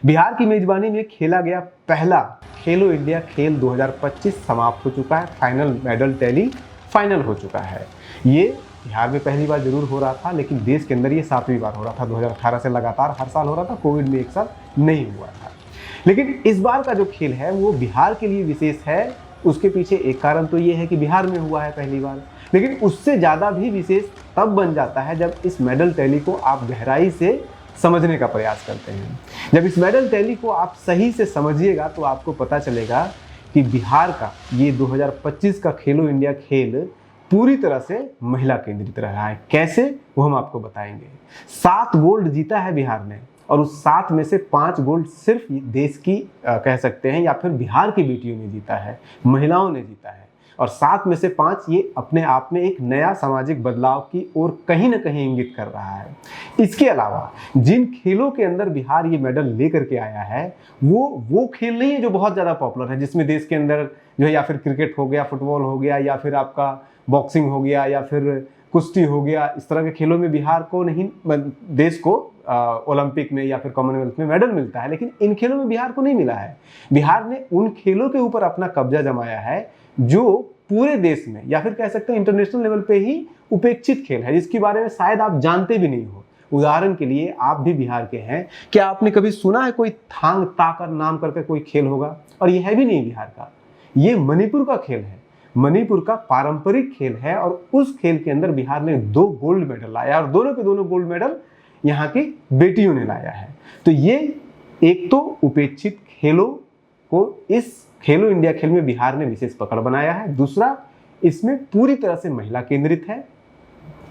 बिहार की मेजबानी में खेला गया पहला खेलो इंडिया खेल 2025 समाप्त हो चुका है। फाइनल मेडल टैली फाइनल हो चुका है। ये बिहार में पहली बार जरूर हो रहा था, लेकिन देश के अंदर ये 7वीं बार हो रहा था। 2018 से लगातार हर साल हो रहा था, कोविड में एक साल नहीं हुआ था। लेकिन इस बार का जो खेल है वो बिहार के लिए विशेष है। उसके पीछे एक कारण तो ये है कि बिहार में हुआ है पहली बार, लेकिन उससे ज़्यादा भी विशेष तब बन जाता है जब इस मेडल टैली को आप गहराई से समझने का प्रयास करते हैं। जब इस मेडल टैली को आप सही से समझिएगा तो आपको पता चलेगा कि बिहार का ये 2025 का खेलो इंडिया खेल पूरी तरह से महिला केंद्रित रहा है। कैसे, वो हम आपको बताएंगे। 7 गोल्ड जीता है बिहार ने, और उस 7 में से 5 गोल्ड सिर्फ देश की कह सकते हैं या फिर बिहार की बेटियों ने जीता है, महिलाओं ने जीता है। और 7 में से 5 ये अपने आप में एक नया सामाजिक बदलाव की ओर कहीं ना कहीं इंगित कर रहा है। इसके अलावा जिन खेलों के अंदर बिहार ये मेडल लेकर के आया है वो खेल नहीं है जो बहुत ज़्यादा पॉपुलर है, जिसमें देश के अंदर जो है या फिर क्रिकेट हो गया, फुटबॉल हो गया, या फिर आपका बॉक्सिंग हो गया, या फिर कुश्ती हो गया। इस तरह के खेलों में बिहार को नहीं, देश को ओलंपिक में या फिर कॉमनवेल्थ में मेडल मिलता है, लेकिन इन खेलों में बिहार को नहीं मिला है। बिहार ने उन खेलों के ऊपर अपना कब्जा जमाया है जो पूरे देश में या फिर कह सकते हैं इंटरनेशनल लेवल पे ही उपेक्षित खेल है, जिसके बारे में शायद आप जानते भी नहीं हो। उदाहरण के लिए, आप भी बिहार के हैं, क्या आपने कभी सुना है कोई थांग ताकर नाम करके कोई खेल होगा? और यह है भी नहीं बिहार का, ये मणिपुर का खेल है, मणिपुर का पारंपरिक खेल है। और उस खेल के अंदर बिहार ने 2 गोल्ड मेडल लाया, और दोनों के दोनों गोल्ड मेडल यहाँ की बेटियों ने लाया है। तो ये एक तो उपेक्षित खेलों को इस खेलो इंडिया खेल में बिहार ने विशेष पकड़ बनाया है। दूसरा, इसमें पूरी तरह से महिला केंद्रित है।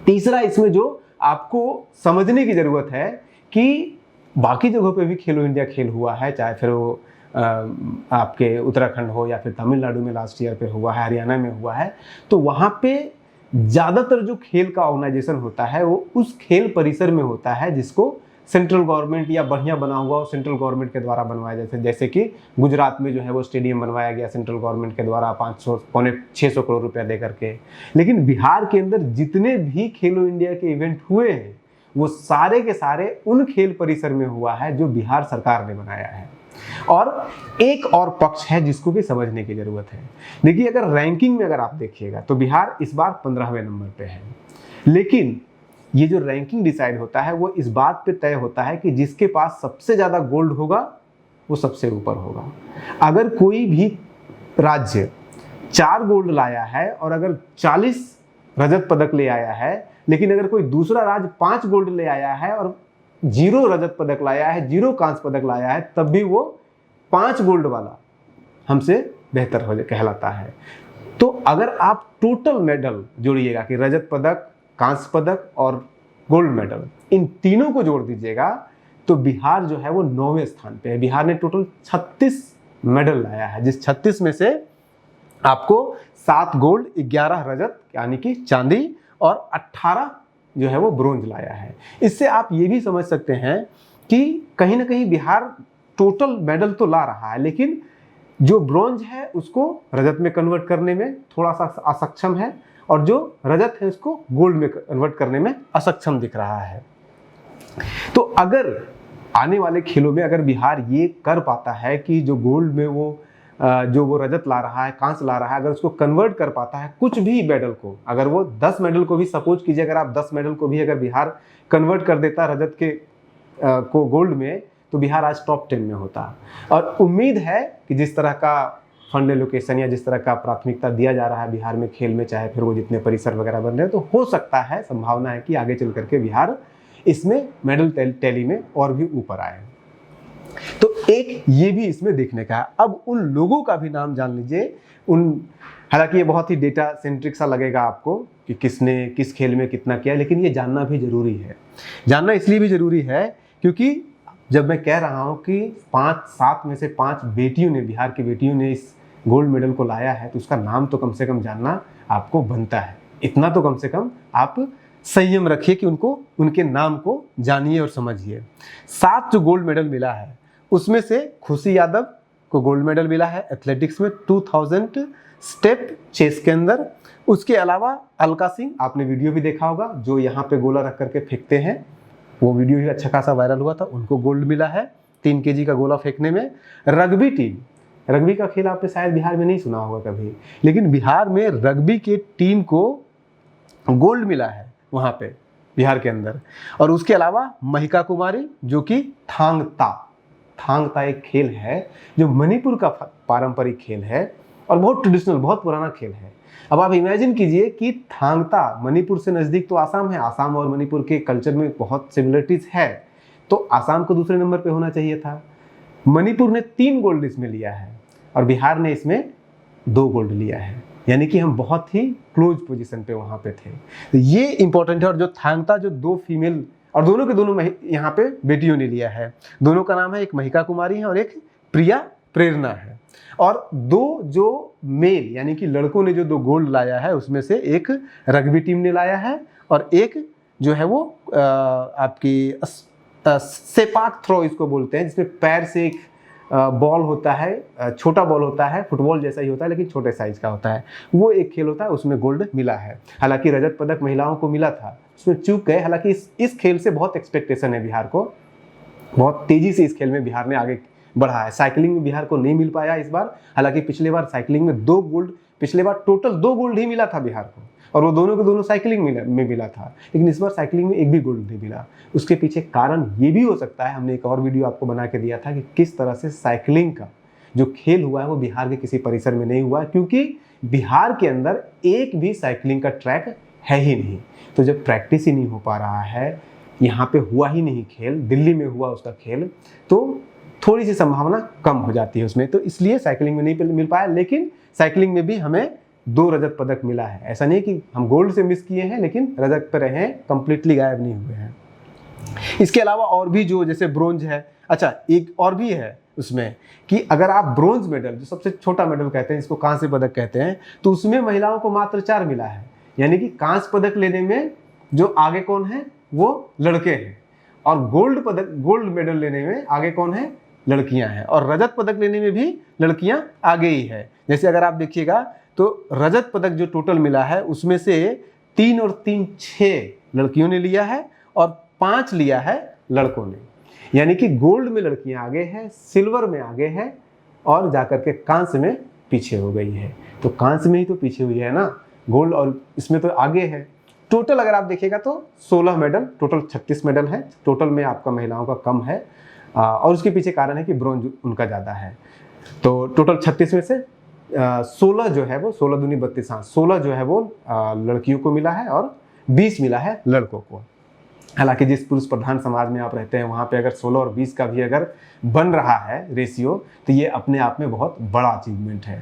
तीसरा, इसमें जो आपको समझने की जरूरत है कि बाकी जगहों पे भी खेलो इंडिया खेल हुआ है, चाहे फिर वो आपके उत्तराखंड हो या फिर तमिलनाडु में लास्ट ईयर पे हुआ है, हरियाणा में हुआ है, तो वहाँ पे ज़्यादातर जो खेल का ऑर्गेनाइजेशन होता है वो उस खेल परिसर में होता है जिसको सेंट्रल गवर्नमेंट या बढ़िया बना हुआ हो सेंट्रल गवर्नमेंट के द्वारा बनवाया, जैसे कि गुजरात में जो है वो स्टेडियम बनवाया गया सेंट्रल गवर्नमेंट के द्वारा 500 पौने 600 करोड़ रुपया दे करके। लेकिन बिहार के अंदर जितने भी खेलो इंडिया के इवेंट हुए हैं वो सारे के सारे उन खेल परिसर में हुआ है जो बिहार सरकार ने बनाया है। और एक और पक्ष है जिसको भी समझने की जरूरत है। देखिए, अगर रैंकिंग में अगर आप देखिएगा तो बिहार इस बार 15वें नंबर पे है, लेकिन ये जो रैंकिंग डिसाइड होता है वो इस बात पे तय होता है कि जिसके पास सबसे ज़्यादा गोल्ड होगा वो सबसे ऊपर होगा। अगर कोई भी राज्य 4 गोल्ड लाया है और अगर 40 रजत पदक ले आया है, लेकिन अगर कोई दूसरा राज्य 5 गोल्ड ले आया है और 0 रजत पदक लाया है, 0 कांस्य पदक लाया है, तब भी वो 5 गोल्ड वाला हमसे बेहतर हो कहलाता है। तो अगर आप टोटल मेडल जोड़िएगा कि रजत पदक, कांस्य पदक और गोल्ड मेडल, इन तीनों को जोड़ दीजिएगा तो बिहार जो है वो 9वें स्थान पे है। बिहार ने टोटल 36 मेडल लाया है, जिस 36 में से आपको 7 गोल्ड, 11 रजत यानी कि चांदी और 18 जो है वो ब्रोंज लाया है। इससे आप ये भी समझ सकते हैं कि कहीं ना कहीं बिहार टोटल मेडल तो ला रहा है, लेकिन जो ब्रोंज है उसको रजत में कन्वर्ट करने में थोड़ा सा असक्षम है, और जो रजत है उसको गोल्ड में कन्वर्ट करने में असक्षम दिख रहा है। तो अगर आने वाले खेलों में अगर बिहार ये कर पाता है कि जो गोल्ड में जो वो रजत ला रहा है, कांस्य ला रहा है, अगर उसको कन्वर्ट कर पाता है कुछ भी मेडल को, अगर वो 10 मेडल को भी सपोज कीजिए, अगर आप 10 मेडल को भी अगर बिहार कन्वर्ट कर देता रजत के को गोल्ड में, तो बिहार आज टॉप 10 में होता। और उम्मीद है कि जिस तरह का फंड एलोकेशन या जिस तरह का प्राथमिकता दिया जा रहा है बिहार में खेल में, चाहे फिर वो जितने परिसर वगैरह बन रहे हैं, तो हो सकता है, संभावना है कि आगे चल करके बिहार इसमें मेडल टैली में और भी ऊपर आए। तो एक ये भी इसमें देखने का है। अब उन लोगों का भी नाम जान लीजिए, हालांकि ये बहुत ही डेटा सेंट्रिक सा लगेगा आपको कि किसने किस खेल में कितना किया, लेकिन ये जानना भी जरूरी है। जानना इसलिए भी जरूरी है क्योंकि जब मैं कह रहा हूँ कि 7 में से 5 बेटियों ने, बिहार की बेटियों ने इस गोल्ड मेडल को लाया है, तो उसका नाम तो कम से कम जानना आपको बनता है। इतना तो कम से कम आप संयम रखिए कि उनके नाम को जानिए और समझिए। 7 जो गोल्ड मेडल मिला है उसमें से खुशी यादव को गोल्ड मेडल मिला है एथलेटिक्स में 2000 स्टेप चेस के अंदर। उसके अलावा अलका सिंह, आपने वीडियो भी देखा होगा, जो यहाँ पे गोला रख करके फेंकते हैं, वो वीडियो भी अच्छा खासा वायरल हुआ था, उनको गोल्ड मिला है। 3 kg का गोला फेंकने में। रग्बी टीम, रग्बी का खेल आपने शायद बिहार में नहीं सुना होगा कभी, लेकिन बिहार में रग्बी के टीम को गोल्ड मिला है वहाँ पे बिहार के अंदर। और उसके अलावा महिका कुमारी जो कि थांग ता एक खेल है जो मणिपुर का पारंपरिक खेल है और बहुत ट्रेडिशनल, बहुत पुराना खेल है। अब आप इमेजिन कीजिए कि थांग ता, मणिपुर से नज़दीक तो आसाम है, आसाम और मणिपुर के कल्चर में बहुत सिमिलरिटीज है, तो आसाम को दूसरे नंबर पे होना चाहिए था। मणिपुर ने 3 गोल्ड इसमें लिया है और बिहार ने इसमें 2 गोल्ड लिया है, यानी कि हम बहुत ही क्लोज पोजीशन पे वहाँ पे थे। तो ये इंपॉर्टेंट है। और जो थांगता, जो 2 फीमेल और दोनों के दोनों यहाँ पे बेटियों ने लिया है, दोनों का नाम है, एक महिका कुमारी है और एक प्रिया प्रेरणा है। और 2 जो मेल यानी कि लड़कों ने जो 2 गोल्ड लाया है उसमें से एक रग्बी टीम ने लाया है और एक जो है वो आपकी सेपाक थ्रो इसको बोलते हैं, जिसमें पैर से एक बॉल होता है, छोटा बॉल होता है, फुटबॉल जैसा ही होता है लेकिन छोटे साइज का होता है, वो एक खेल होता है, उसमें गोल्ड मिला है। हालांकि रजत पदक महिलाओं को मिला था, उसमें चूक गए। हालांकि इस खेल से बहुत एक्सपेक्टेशन है बिहार को, बहुत तेजी से इस खेल में बिहार ने आगे बढ़ा है। साइकिलिंग में बिहार को नहीं मिल पाया इस बार, हालांकि पिछले बार साइकिलिंग में 2 गोल्ड, पिछले बार टोटल 2 गोल्ड ही मिला था बिहार को और वो दोनों के दोनों साइकिलिंग में मिला था, लेकिन इस बार साइकिलिंग में एक भी गोल्ड नहीं मिला। उसके पीछे कारण ये भी हो सकता है, हमने एक और वीडियो आपको बना के दिया था कि किस तरह से साइकिलिंग का जो खेल हुआ है वो बिहार के किसी परिसर में नहीं हुआ, क्योंकि बिहार के अंदर एक भी साइकिलिंग का ट्रैक है ही नहीं। तो जब प्रैक्टिस ही नहीं हो पा रहा है, यहाँ पे हुआ ही नहीं खेल, दिल्ली में हुआ उसका खेल, तो थोड़ी सी संभावना कम हो जाती है उसमें, तो इसलिए साइकिलिंग में नहीं मिल पाया। लेकिन साइकिलिंग में भी हमें 2 रजत पदक मिला है। ऐसा नहीं कि हम गोल्ड से मिस किए हैं, लेकिन रजत पर रहे हैं, कंप्लीटली गायब नहीं हुए हैं। इसके अलावा और भी जो जैसे ब्रोंज है, अच्छा एक और भी है उसमें कि अगर आप ब्रोंज मेडल, जो सबसे छोटा मेडल कहते हैं, इसको कांस्य पदक कहते हैं, तो उसमें महिलाओं को मात्र 4 मिला है। यानी कि कांस्य पदक लेने में जो आगे कौन है वो लड़के हैं, और गोल्ड मेडल लेने में आगे कौन है, लड़कियां हैं, और रजत पदक लेने में भी लड़कियां आगे ही है। जैसे अगर आप देखिएगा तो रजत पदक जो टोटल मिला है उसमें से 3 और 3 6 लड़कियों ने लिया है और 5 लिया है लड़कों ने। यानी कि गोल्ड में लड़कियां आगे हैं, सिल्वर में आगे हैं और जाकर के कांस्य में पीछे हो गई है। तो कांस्य में ही तो पीछे हुई है ना, गोल्ड और इसमें तो आगे है। टोटल अगर आप देखिएगा तो 16 मेडल, टोटल 36 मेडल है टोटल में, आपका महिलाओं का कम है और उसके पीछे कारण है कि ब्रोंज उनका ज़्यादा है। तो टोटल 36 में से 16 जो है वो 16 दूनी 32, 16 जो है वो लड़कियों को मिला है और 20 मिला है लड़कों को। हालांकि जिस पुरुष प्रधान समाज में आप रहते हैं वहाँ पे अगर 16 और 20 का भी अगर बन रहा है रेशियो, तो ये अपने आप में बहुत बड़ा अचीवमेंट है।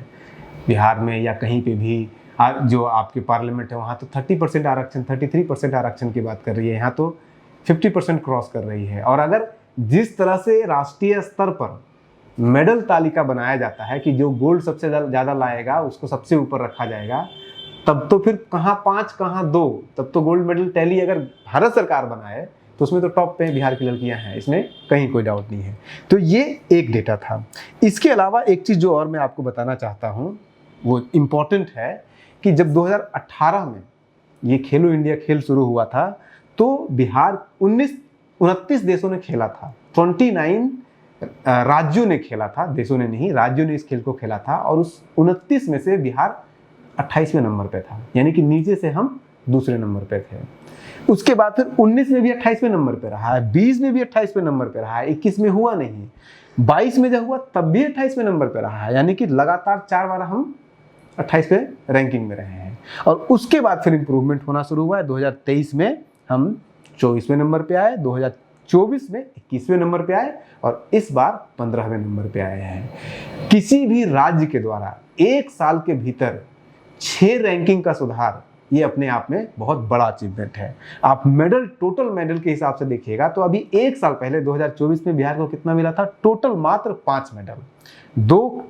बिहार में या कहीं पे भी जो आपके पार्लियामेंट है वहाँ तो 30% आरक्षण, 33% आरक्षण की बात कर रही है, यहाँ तो 50% क्रॉस कर रही है। और अगर जिस तरह से राष्ट्रीय स्तर पर मेडल तालिका बनाया जाता है कि जो गोल्ड सबसे ज़्यादा लाएगा उसको सबसे ऊपर रखा जाएगा, तब तो फिर कहाँ 5 कहाँ 2, तब तो गोल्ड मेडल टैली अगर भारत सरकार बनाए तो उसमें तो टॉप पे बिहार की लड़कियां हैं, इसमें कहीं कोई डाउट नहीं है। तो ये एक डेटा था। इसके अलावा एक चीज़ जो और मैं आपको बताना चाहता हूँ वो इम्पॉर्टेंट है कि जब 2018 में ये खेलो इंडिया खेल शुरू हुआ था तो बिहार 29 देशों ने खेला था, 29 राज्यों ने खेला था, देशों ने नहीं, राज्यों ने इस खेल को खेला था और उस 29 में से बिहार 28वें नंबर पे था, यानी कि नीचे से हम दूसरे नंबर पे थे। उसके बाद फिर 19 में भी 28वें नंबर पे रहा है, 20 में भी 28वें नंबर पे रहा है, 21 में हुआ नहीं, 22 में जब हुआ तब भी 28वें नंबर पे रहा है, यानी कि लगातार 4 बार हम 28वें रैंकिंग में रहे हैं। और उसके बाद फिर इंप्रूवमेंट होना शुरू हुआ है। 2023 में हम 24वें नंबर पे आए, 2024 में 21वें नंबर पे आए और इस बार 15वें नंबर पे आए हैं। किसी भी राज्य के द्वारा 1 साल के भीतर 6 रैंकिंग का सुधार, ये अपने आप में बहुत बड़ा अचीवमेंट है। आप मेडल, टोटल मेडल के हिसाब से देखिएगा तो अभी 1 साल पहले 2024 में बिहार को कितना मिला था, टोटल मात्र 5 मेडल, 2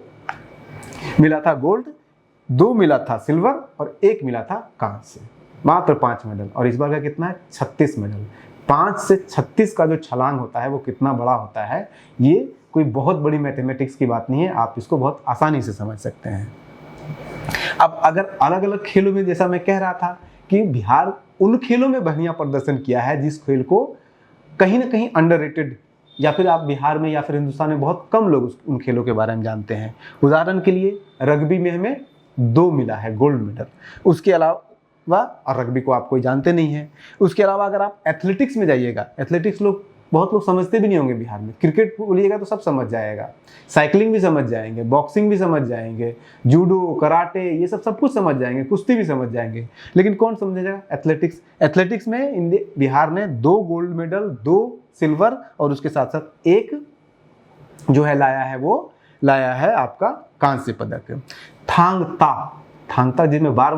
मिला था गोल्ड, 2 मिला था सिल्वर और 1 मिला था कांस्य, मात्र 5 मेडल। और इस बार का कितना है, 36 मेडल। 5 से 36 का जो छलांग होता है वो कितना बड़ा होता है, ये कोई बहुत बड़ी मैथमेटिक्स की बात नहीं है, आप इसको बहुत आसानी से समझ सकते हैं। अब अगर अलग अलग खेलों में, जैसा मैं कह रहा था कि बिहार उन खेलों में बढ़िया प्रदर्शन किया है जिस खेल को कहीं ना कहीं अंडररेटेड या फिर आप बिहार में या फिर हिंदुस्तान में बहुत कम लोग उन खेलों के बारे में जानते हैं। उदाहरण के लिए रग्बी में हमें 2 मिला है गोल्ड मेडल। उसके अलावा, और रग्बी को आप कोई जानते नहीं हैं, उसके अलावा अगर आप एथलेटिक्स में जाइएगा, एथलेटिक्स बहुत लोग समझते भी नहीं होंगे बिहार में। क्रिकेट बोलिएगा तो सब समझ जाएगा, साइकिलिंग भी समझ जाएंगे, बॉक्सिंग भी समझ जाएंगे, जूडो, कराटे, ये सब कुछ समझ जाएंगे, कुश्ती भी समझ जाएंगे। लेकिन कौन समझेगा? एथलेटिक्स। एथलेटिक्स में बिहार ने 2 गोल्ड मेडल, 2 सिल्वर और उसके साथ साथ एक जो है लाया है आपका कांस्य पदक। थांग ता जिसमें बार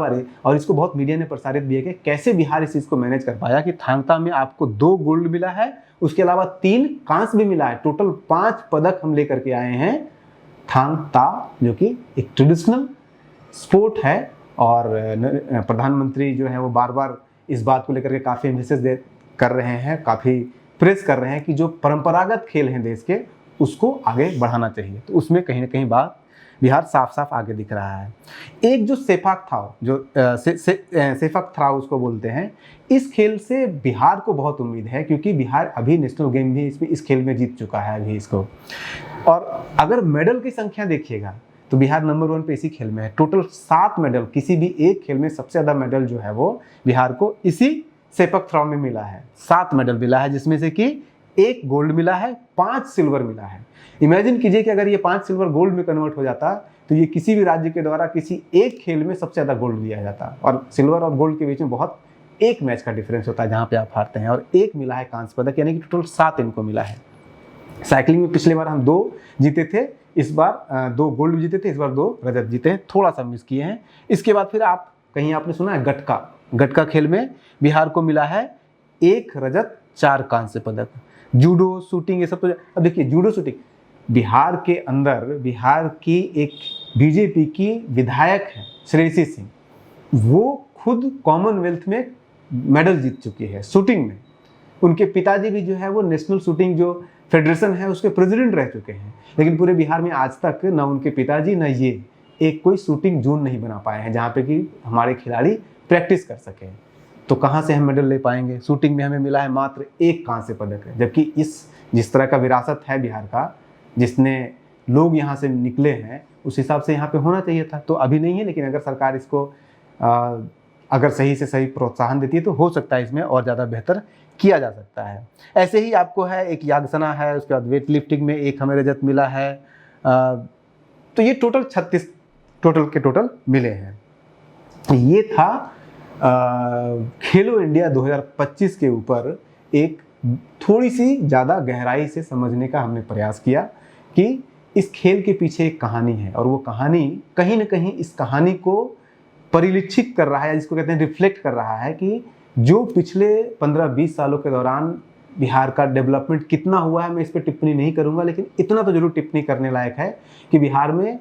और इसको बहुत मीडिया ने प्रसारित भी है कि कैसे बिहार इस चीज़ को मैनेज कर पाया कि थांग ता में आपको 2 गोल्ड मिला है, उसके अलावा 3 कांस्य भी मिला है। टोटल 5 पदक हम लेकर के आए हैं थांग ता, जो कि एक ट्रेडिशनल स्पोर्ट है। और प्रधानमंत्री जो है वो बार इस बात को लेकर के काफ़ी मैसेज कर रहे हैं, काफ़ी प्रेस कर रहे हैं कि जो परंपरागत खेल हैं देश के, उसको आगे बढ़ाना चाहिए। तो उसमें कहीं ना कहीं बात बिहार साफ साफ आगे दिख रहा है। एक जो सेपाक थाव, जो सेपाक थाव उसको बोलते हैं, इस खेल से बिहार को बहुत उम्मीद है, क्योंकि बिहार अभी नेशनल गेम भी इस खेल में जीत चुका है अभी इसको। और अगर मेडल की संख्या देखिएगा तो बिहार नंबर 1 पे इसी खेल में है। टोटल 7 मेडल, किसी भी एक खेल में सबसे ज़्यादा मेडल जो है वो बिहार को इसी सेपक थ्रो में मिला है। 7 मेडल मिला है, जिसमें से कि 1 गोल्ड मिला है, 5 सिल्वर मिला है। इमेजिन कीजिए कि अगर ये 5 सिल्वर गोल्ड में कन्वर्ट हो जाता तो ये किसी भी राज्य के द्वारा किसी एक खेल में सबसे ज़्यादा गोल्ड दिया जाता। और सिल्वर और गोल्ड के बीच में बहुत एक मैच का डिफरेंस होता है जहाँ पे आप हारते हैं, और 1 मिला है कांस्य पदक, यानी कि टोटल 7 इनको मिला है। साइकिलिंग में पिछले बार हम 2 जीते थे, इस बार 2 गोल्ड जीते थे, इस बार 2 रजत जीते हैं, थोड़ा सा मिस किए हैं। इसके बाद फिर आपने सुना है गटका खेल में बिहार को मिला है 1 रजत 4 कांस्य पदक। जूडो, शूटिंग, ये सब तो अब देखिए, जूडो शूटिंग बिहार के अंदर, बिहार की एक बीजेपी की विधायक है श्रेयसी सिंह, वो खुद कॉमनवेल्थ में मेडल जीत चुकी है शूटिंग में। उनके पिताजी भी जो है वो नेशनल शूटिंग जो फेडरेशन है उसके प्रेसिडेंट रह चुके हैं। लेकिन पूरे बिहार में आज तक न उनके पिताजी न ये एक कोई शूटिंग जोन नहीं बना पाए हैं जहाँ पे कि हमारे खिलाड़ी प्रैक्टिस कर सकें। तो कहाँ से हम मेडल ले पाएंगे? शूटिंग में हमें मिला है मात्र 1 कांस्य पदक है, जबकि जिस तरह का विरासत है बिहार का, जिसने लोग यहाँ से निकले हैं, उस हिसाब से यहाँ पे होना चाहिए था। तो अभी नहीं है, लेकिन अगर सरकार इसको अगर सही से सही प्रोत्साहन देती है तो हो सकता है इसमें और ज़्यादा बेहतर किया जा सकता है। ऐसे ही आपको है एक यागसना है, उसके बाद वेट लिफ्टिंग में 1 हमें रजत मिला है। तो ये टोटल 36 टोटल मिले हैं। ये था खेलो इंडिया 2025 के ऊपर एक थोड़ी सी ज़्यादा गहराई से समझने का हमने प्रयास किया कि इस खेल के पीछे एक कहानी है, और वो कहानी कहीं ना कहीं इस कहानी को परिलक्षित कर रहा है, जिसको कहते हैं रिफ्लेक्ट कर रहा है कि जो पिछले 15-20 सालों के दौरान बिहार का डेवलपमेंट कितना हुआ है। मैं इस पर टिप्पणी नहीं करूंगा, लेकिन इतना तो जरूर टिप्पणी करने लायक है कि बिहार में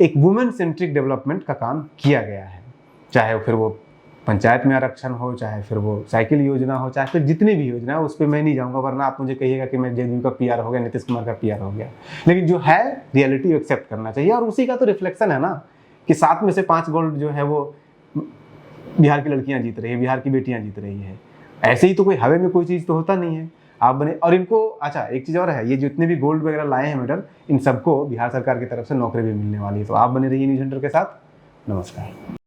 एक वुमेन सेंट्रिक डेवलपमेंट का काम किया गया है। चाहे फिर वो पंचायत में आरक्षण हो, चाहे फिर वो साइकिल योजना हो, चाहे फिर जितनी भी योजना है, उस पर मैं नहीं जाऊंगा, वरना आप मुझे कहिएगा कि मैं जेडीयू का पीआर हो गया, नीतीश कुमार का पीआर हो गया। लेकिन जो है रियलिटी एक्सेप्ट करना चाहिए, और उसी का तो रिफ्लेक्शन है ना कि 7 में से 5 गोल्ड जो है वो बिहार की लड़कियां जीत रही है, बिहार की बेटियां जीत रही है। ऐसे ही तो कोई हवे में कोई चीज़ तो होता नहीं है। आप बने, और इनको अच्छा एक चीज़ और है, ये जितने भी गोल्ड वगैरह लाए हैं मेडल, इन सबको बिहार सरकार की तरफ से नौकरी भी मिलने वाली है। तो आप बने रहिए न्यूज़ सेंटर के साथ। नमस्कार।